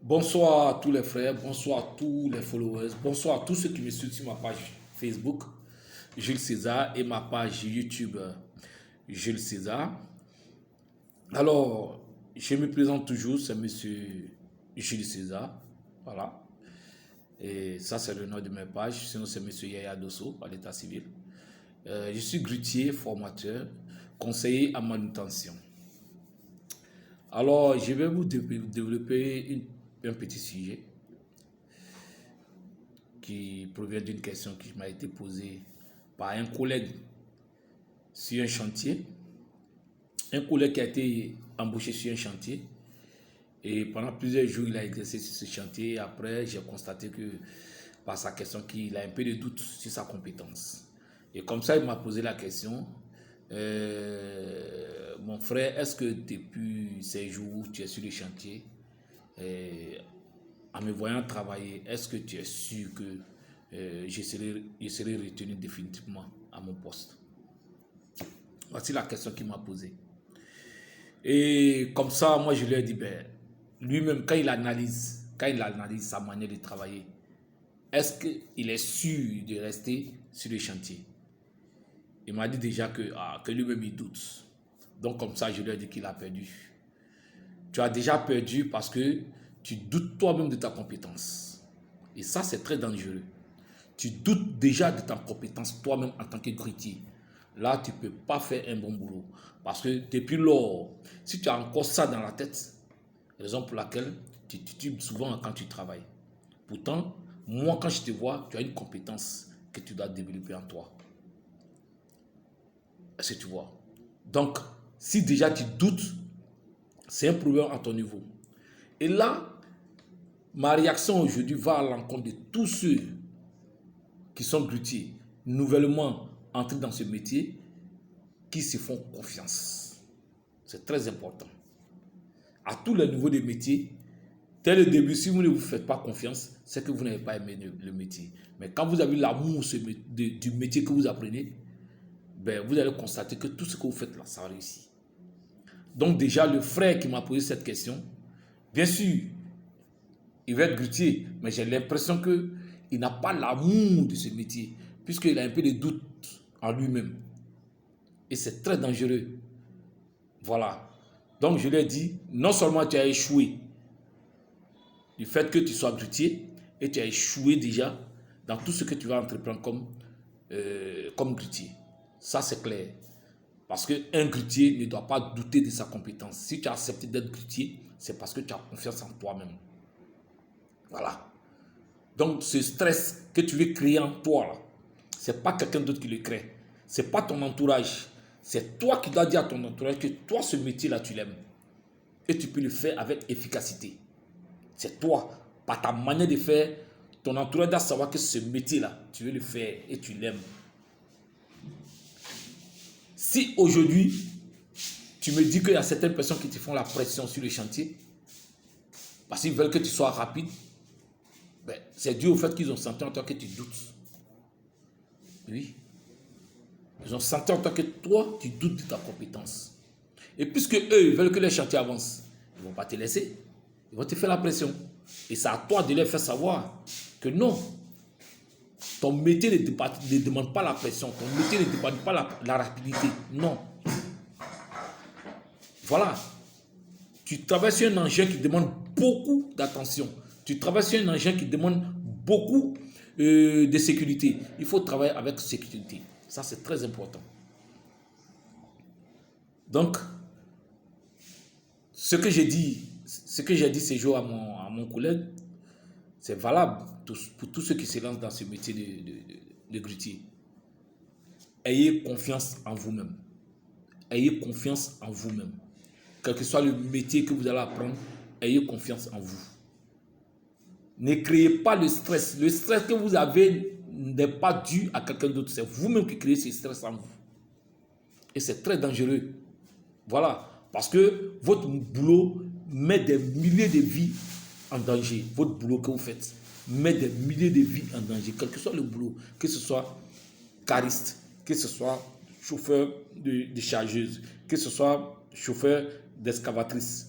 Bonsoir à tous les frères, bonsoir à tous les followers, bonsoir à tous ceux qui me suivent sur ma page Facebook, Jules César, et ma page YouTube, Jules César. Alors, je me présente toujours, c'est monsieur Jules César, voilà. Et ça, c'est le nom de ma page, sinon c'est monsieur Yaya Dosso, à l'état civil. Je suis grutier, formateur, conseiller en manutention. Alors, je vais vous développer un petit sujet qui provient d'une question qui m'a été posée par un collègue sur un chantier. Un collègue qui a été embauché sur un chantier et pendant plusieurs jours, il a exercé sur ce chantier. Après, j'ai constaté que par sa question qu'il a un peu de doute sur sa compétence. Et comme ça, il m'a posé la question, mon frère, est-ce que depuis ces jours où tu es sur le chantier, en me voyant travailler, est-ce que tu es sûr que je serai retenu définitivement à mon poste? Voici la question qu'il m'a posée. Et comme ça, moi, je lui ai dit, ben, lui-même, quand il analyse sa manière de travailler, est-ce qu'il est sûr de rester sur le chantier? Il m'a dit déjà que lui-même, il doute. Donc, comme ça, je lui ai dit qu'il a perdu. Tu as déjà perdu parce que tu doutes toi-même de ta compétence. Et ça, c'est très dangereux. Tu doutes déjà de ta compétence toi-même en tant que grutier. Là, tu ne peux pas faire un bon boulot. Parce que depuis lors, si tu as encore ça dans la tête, raison pour laquelle tu titubes souvent quand tu travailles. Pourtant, moi, quand je te vois, tu as une compétence que tu dois développer en toi. Est-ce que tu vois? Donc, si déjà tu doutes, c'est un problème à ton niveau. Et là, ma réaction aujourd'hui va à l'encontre de tous ceux qui sont grutiers, nouvellement entrés dans ce métier, qui se font confiance. C'est très important. À tous les niveaux des métiers, dès le début, si vous ne vous faites pas confiance, c'est que vous n'avez pas aimé le métier. Mais quand vous avez l'amour du métier que vous apprenez, ben, vous allez constater que tout ce que vous faites là, ça réussit. Donc déjà, le frère qui m'a posé cette question, bien sûr, il va être grutier, mais j'ai l'impression qu'il n'a pas l'amour de ce métier, puisqu'il a un peu de doute en lui-même. Et c'est très dangereux. Voilà. Donc je lui ai dit, non seulement tu as échoué du fait que tu sois grutier, et tu as échoué déjà dans tout ce que tu vas entreprendre comme grutier. Ça, c'est clair. Parce qu'un grutier ne doit pas douter de sa compétence. Si tu as accepté d'être grutier, c'est parce que tu as confiance en toi-même. Voilà. Donc, ce stress que tu veux créer en toi, ce n'est pas quelqu'un d'autre qui le crée. Ce n'est pas ton entourage. C'est toi qui dois dire à ton entourage que toi, ce métier-là, tu l'aimes. Et tu peux le faire avec efficacité. C'est toi, par ta manière de faire, ton entourage doit savoir que ce métier-là, tu veux le faire et tu l'aimes. Si aujourd'hui, tu me dis qu'il y a certaines personnes qui te font la pression sur le chantier, parce qu'ils veulent que tu sois rapide, ben, c'est dû au fait qu'ils ont senti en toi que tu doutes. Oui. Ils ont senti en toi que toi, tu doutes de ta compétence. Et puisque eux, ils veulent que les chantiers avancent, ils ne vont pas te laisser. Ils vont te faire la pression. Et c'est à toi de leur faire savoir que non, ton métier ne demande pas la pression. Ton métier ne demande pas la rapidité. Non. Voilà. Tu travailles sur un engin qui demande beaucoup d'attention. Tu travailles sur un engin qui demande beaucoup de sécurité. Il faut travailler avec sécurité. Ça, c'est très important. Donc, ce que j'ai dit ces jours à mon collègue, c'est valable pour tous ceux qui se lancent dans ce métier de grutier. Ayez confiance en vous-même. Ayez confiance en vous-même. Quel que soit le métier que vous allez apprendre, ayez confiance en vous. Ne créez pas le stress. Le stress que vous avez n'est pas dû à quelqu'un d'autre. C'est vous-même qui créez ce stress en vous. Et c'est très dangereux. Voilà. Parce que votre boulot met des milliers de vies en danger. Votre boulot que vous faites met des milliers de vies en danger. Quel que soit le boulot, que ce soit cariste, que ce soit chauffeur de chargeuse, que ce soit chauffeur d'excavatrice,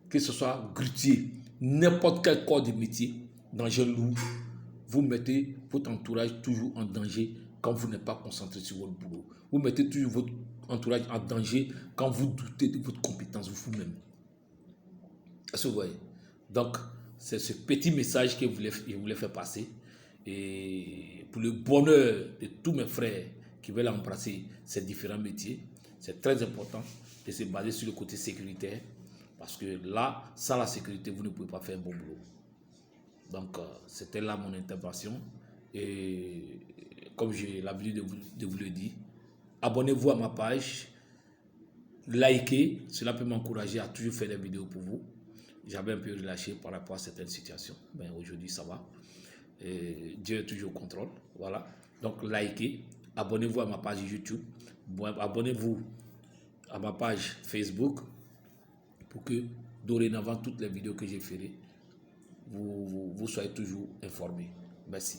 que ce soit grutier, n'importe quel corps de métier, danger lourd, vous mettez votre entourage toujours en danger quand vous n'êtes pas concentré sur votre boulot. Vous mettez toujours votre entourage en danger quand vous doutez de votre compétence vous-même. Est-ce que vous voyez? Donc, c'est ce petit message que je voulais faire passer. Et pour le bonheur de tous mes frères qui veulent embrasser ces différents métiers, c'est très important de se baser sur le côté sécuritaire. Parce que là, sans la sécurité, vous ne pouvez pas faire un bon boulot. Donc, c'était là mon intervention. Et comme j'ai l'habitude de vous le dire, abonnez-vous à ma page, likez, cela peut m'encourager à toujours faire des vidéos pour vous. J'avais un peu relâché par rapport à certaines situations, mais aujourd'hui ça va. Et Dieu est toujours au contrôle. Voilà. Donc, likez, abonnez-vous à ma page YouTube, abonnez-vous à ma page Facebook pour que dorénavant toutes les vidéos que j'ai ferai, vous soyez toujours informés. Merci.